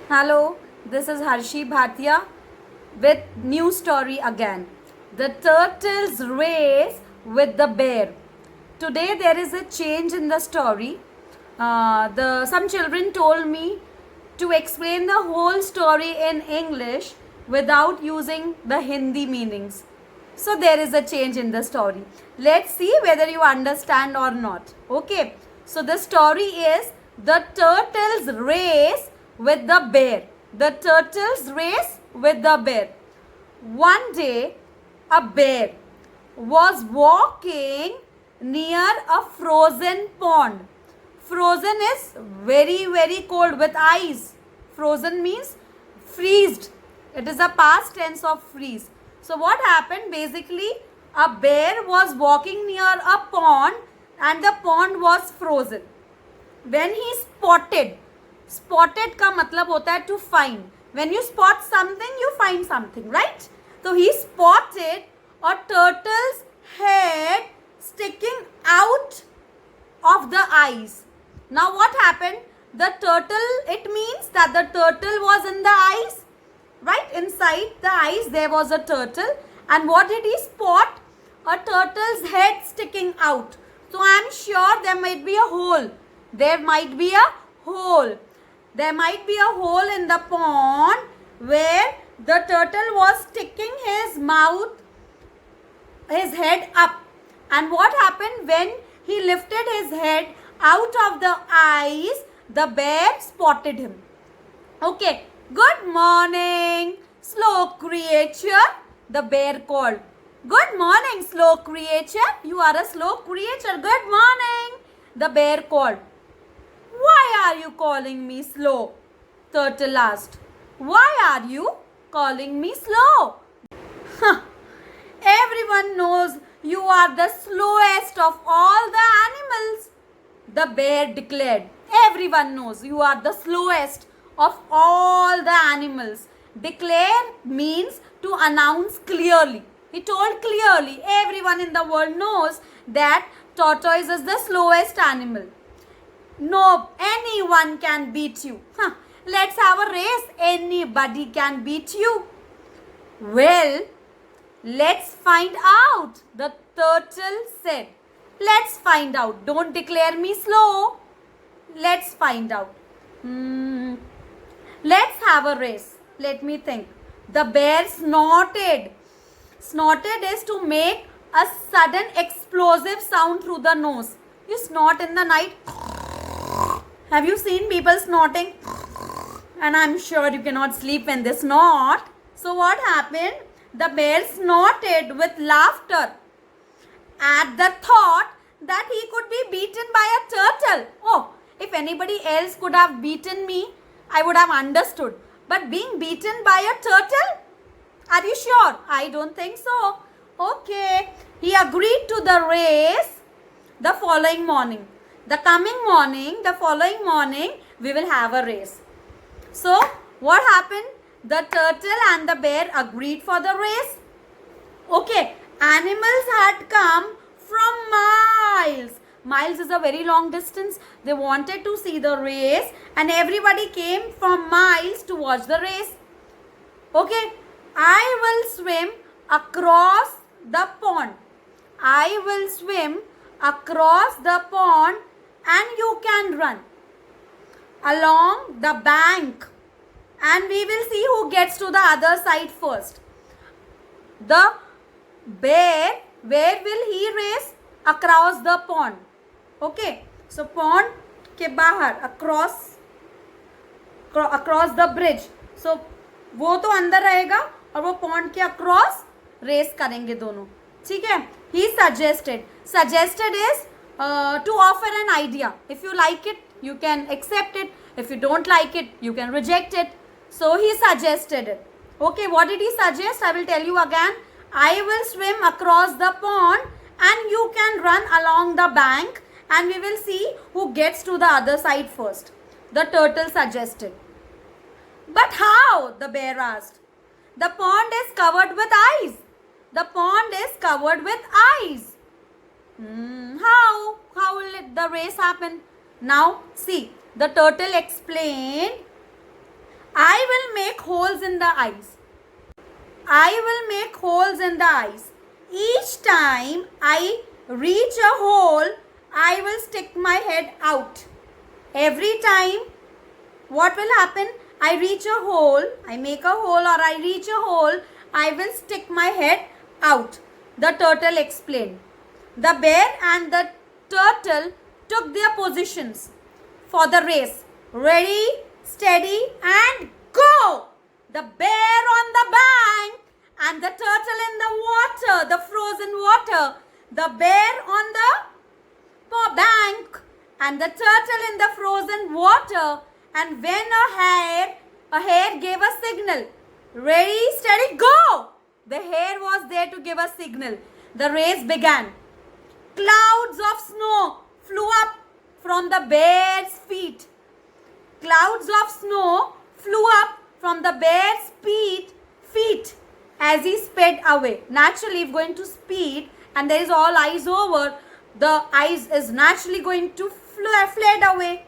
Hello, this is Harshi Bhatia with new story again. The turtle's race with the bear. Today there is a change in the story. The some children told me to explain the whole story in English without using the Hindi meanings. So there is a change in the story. Let's see whether you understand or not. Okay. So the story is the turtle's race with the bear. The turtle's race with the bear. One day, a bear was walking near a frozen pond. Frozen is very cold with ice. Frozen means freezed. It is a past tense of freeze. So what happened? Basically, a bear was walking near a pond and the pond was frozen. When he spotted का मतलब होता है to find. When you spot something, you find something, right? So he spotted a turtle's head sticking out of the ice. Now what happened? The turtle, it means that the turtle was in the ice, right? Inside the ice there was a turtle, and what did he spot? A turtle's head sticking out. So I am sure there might be a hole. There might be a hole. There might be a hole in the pond where the turtle was sticking his mouth, his head up. And what happened when he lifted his head out of the ice? The bear spotted him. Okay, good morning, slow creature, the bear called. Good morning, slow creature. You are a slow creature. Good morning, the bear called. Why are you calling me slow? Turtle asked. Why are you calling me slow? Everyone knows you are the slowest of all the animals, the bear declared. Everyone knows you are the slowest of all the animals. Declare means to announce clearly. He told clearly, everyone in the world knows that tortoise is the slowest animal. No, anyone can beat you. Let's have a race. Anybody can beat you. Well, let's find out, the turtle said. Let's find out. Don't declare me slow. Let's find out. Let's have a race. Let me think. The bear snorted. Snorted is to make a sudden explosive sound through the nose. You snort in the night. Have you seen people snorting? And I'm sure you cannot sleep when they snort. So what happened? The bear snorted with laughter at the thought that he could be beaten by a turtle. Oh, if anybody else could have beaten me, I would have understood. But being beaten by a turtle? Are you sure? I don't think so. Okay. He agreed to the race the following morning. The following morning, we will have a race. So, what happened? The turtle and the bear agreed for the race. Okay, animals had come from miles. Miles is a very long distance. They wanted to see the race and everybody came from miles to watch the race. Okay, I will swim across the pond. I will swim across the pond and you can run along the bank and we will see who gets to the other side first. The bear, where will he race? Across the pond. Okay, so pond के बाहर across the bridge. So वो तो अंदर रहेगा और वो pond के across race करेंगे दोनों. ठीक है? He suggested is to offer an idea. If you like it, you can accept it. If you don't like it, you can reject it. So he suggested it. Okay, what did he suggest? I will tell you again. I will swim across the pond and you can run along the bank and we will see who gets to the other side first. The turtle suggested. But how? The bear asked. The pond is covered with ice. The pond is covered with ice. How will the race happen? Now see, the turtle explained, make holes in the ice. I will make holes in the ice. Each time I reach a hole, I will stick my head out. Every time, what will happen? I reach a hole, I make a hole or I reach a hole, I will stick my head out. The turtle explained. The bear and the turtle took their positions for the race. Ready, steady, and go! The bear on the bank and the turtle in the water, the frozen water. The bear on the bank and the turtle in the frozen water. And when a hare gave a signal. Ready, steady, go! The hare was there to give a signal. The race began. Clouds of snow flew up from the bear's feet. Clouds of snow flew up from the bear's feet as he sped away. Naturally, if going to speed and there is all ice over, the ice is naturally going to fled away.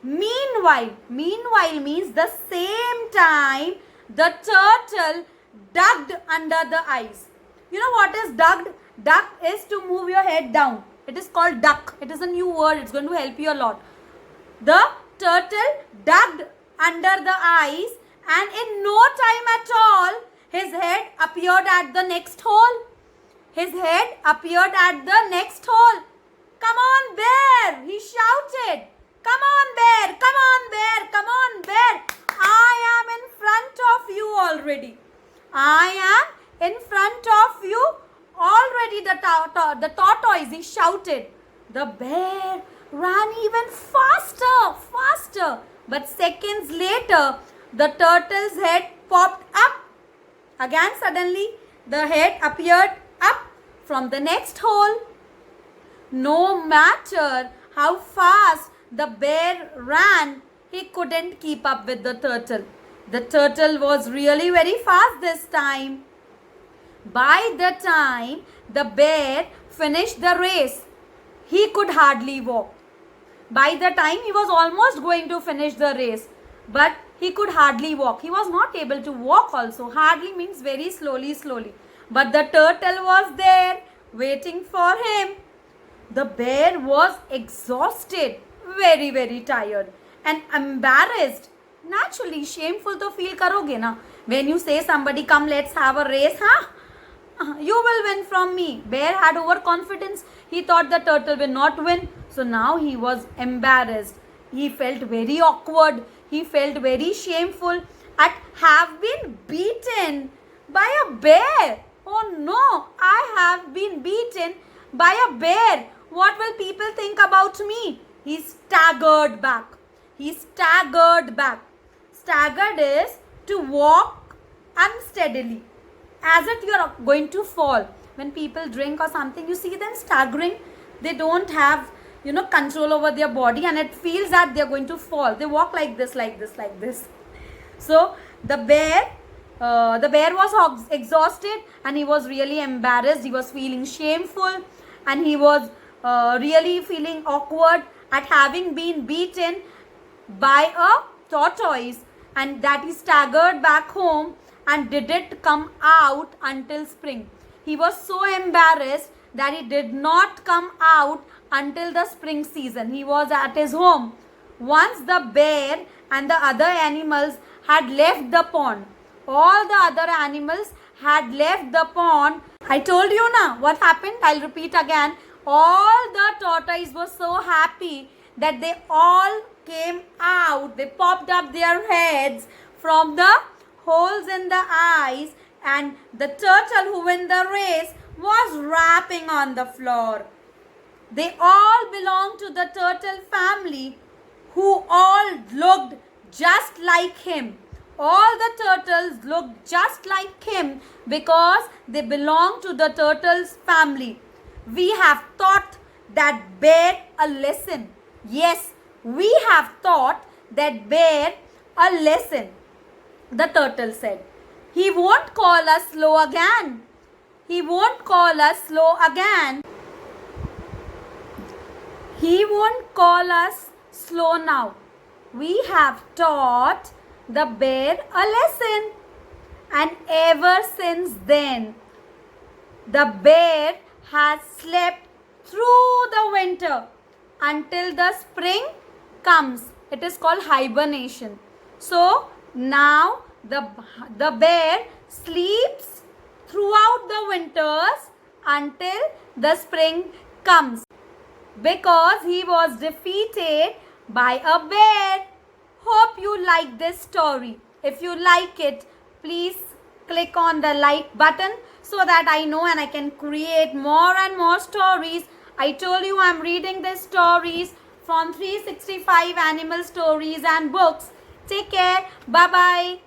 Meanwhile means the same time the turtle ducked under the ice. You know what is ducked? Duck is to move your head down. It is called duck. It is a new word. It's going to help you a lot. The turtle ducked under the ice and in no time at all, his head appeared at the next hole. His head appeared at the next hole. Come on, bear, he shouted. Come on, bear, come on, bear, come on, bear. I am in front of you already. I am in front of you already, the tortoise, he shouted. The bear ran even faster. But seconds later, the turtle's head popped up. Again, suddenly, the head appeared up from the next hole. No matter how fast the bear ran, he couldn't keep up with the turtle. The turtle was really very fast this time. By the time the bear finished the race, he could hardly walk. By the time he was almost going to finish the race, but he could hardly walk. He was not able to walk also. Hardly means very slowly. But the turtle was there waiting for him. The bear was exhausted, very tired and embarrassed. Naturally, shameful to feel karoge na. When you say somebody, come let's have a race, you will win from me. Bear had overconfidence. He thought the turtle will not win. So now he was embarrassed. He felt very awkward. He felt very shameful at have been beaten by a bear. Oh no, I have been beaten by a bear. What will people think about me? He staggered back. Staggered is to walk unsteadily, as if you are going to fall. When people drink or something, you see them staggering. They don't have, control over their body and it feels that they are going to fall. They walk like this. So the bear was exhausted and he was really embarrassed. He was feeling shameful and he was really feeling awkward at having been beaten by a tortoise, and that he staggered back home and didn't come out until spring. He was so embarrassed that he did not come out until the spring season. He was at his home. Once the bear and the other animals had left the pond, all the other animals had left the pond. I told you now what happened. I'll repeat again. All the tortoises were so happy that they all came out. They popped up their heads from the holes in the ice, and the turtle who won the race was rapping on the floor. They all belonged to the turtle family, who all looked just like him. All the turtles looked just like him because they belong to the turtle's family. We have taught that bear a lesson. Yes, we have taught that bear a lesson. The turtle said, he won't call us slow again. He won't call us slow again. He won't call us slow now. We have taught the bear a lesson. And ever since then, the bear has slept through the winter until the spring comes. It is called hibernation. So now the bear sleeps throughout the winters until the spring comes because he was defeated by a bear. Hope you like this story. If you like it, please click on the like button so that I know and I can create more and more stories. I told you I'm reading these stories from 365 animal stories and books. Take care. Bye-bye.